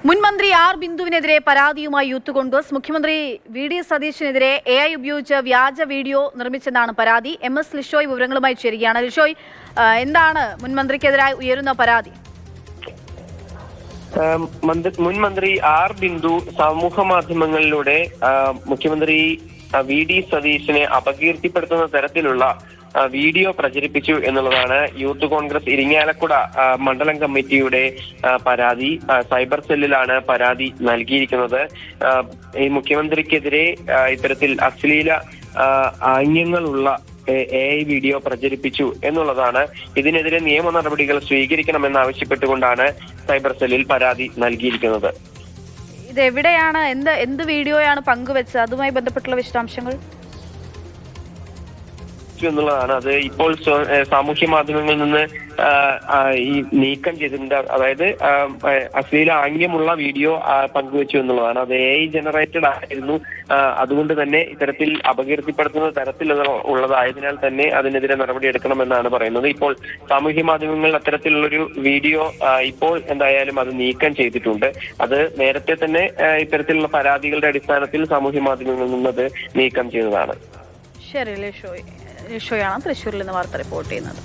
മുൻമന്ത്രി ആർ ബിന്ദുവിനെതിരെ പരാതിയുമായി യൂത്ത് കോൺഗ്രസ്. മുഖ്യമന്ത്രി വി.ഡി. സതീശനെതിരെ AI ഉപയോഗിച്ച് വ്യാജ വീഡിയോ നിർമ്മിച്ചെന്നാണ് പരാതി. MS ലിഷോയ് വിവരങ്ങളുമായി ചേരുകയാണ്. ലിഷോയ്, എന്താണ് മുൻമന്ത്രിക്കെതിരായി ഉയരുന്ന പരാതി? മുൻമന്ത്രി ആർ ബിന്ദു സമൂഹ മാധ്യമങ്ങളിലൂടെ മുഖ്യമന്ത്രി വി.ഡി. സതീശനെ അപകീർത്തിപ്പെടുത്തുന്ന തരത്തിലുള്ള വീഡിയോ പ്രചരിപ്പിച്ചു എന്നുള്ളതാണ് യൂത്ത് കോൺഗ്രസ് ഇരിങ്ങാലക്കുട മണ്ഡലം കമ്മിറ്റിയുടെ പരാതി. സൈബർ സെല്ലിലാണ് പരാതി നൽകിയിരിക്കുന്നത്. ഈ മുഖ്യമന്ത്രിക്കെതിരെ ഇത്തരത്തിൽ അശ്ലീല ആംഗ്യങ്ങളുള്ള AI വീഡിയോ പ്രചരിപ്പിച്ചു എന്നുള്ളതാണ്. ഇതിനെതിരെ നിയമ നടപടികൾ സ്വീകരിക്കണമെന്നാവശ്യപ്പെട്ടുകൊണ്ടാണ് സൈബർ സെല്ലിൽ പരാതി നൽകിയിരിക്കുന്നത്. ഇതെവിടെയാണ്, എന്ത് വീഡിയോയാണ് പങ്കുവെച്ചത്? അതുമായി ബന്ധപ്പെട്ടുള്ള വിശദാംശങ്ങൾ എന്നുള്ളതാണ്. അത് ഇപ്പോൾ സാമൂഹ്യ മാധ്യമങ്ങളിൽ നിന്ന് ഈ നീക്കം ചെയ്തിട്ടുണ്ട്. അതായത് അശ്ലീല ആംഗ്യമുള്ള വീഡിയോ പങ്കുവെച്ചു എന്നുള്ളതാണ്. അത് AI ജനറേറ്റഡ് ആയിരുന്നു. അതുകൊണ്ട് തന്നെ ഇത്തരത്തിൽ അപകീർത്തിപ്പെടുത്തുന്ന തരത്തിൽ ഉള്ളതായതിനാൽ തന്നെ അതിനെതിരെ നടപടിയെടുക്കണമെന്നാണ് പറയുന്നത്. ഇപ്പോൾ സാമൂഹ്യ മാധ്യമങ്ങളിൽ അത്തരത്തിലുള്ളൊരു വീഡിയോ ഇപ്പോൾ എന്തായാലും അത് നീക്കം ചെയ്തിട്ടുണ്ട്. അത് നേരത്തെ തന്നെ ഇത്തരത്തിലുള്ള പരാതികളുടെ അടിസ്ഥാനത്തിൽ സാമൂഹ്യ മാധ്യമങ്ങളിൽ നിന്നത് നീക്കം ചെയ്തതാണ്. ശരി, ലിഷോയാണ് തൃശ്ശൂരിൽ നിന്ന് വാർത്ത റിപ്പോർട്ട് ചെയ്യുന്നത്.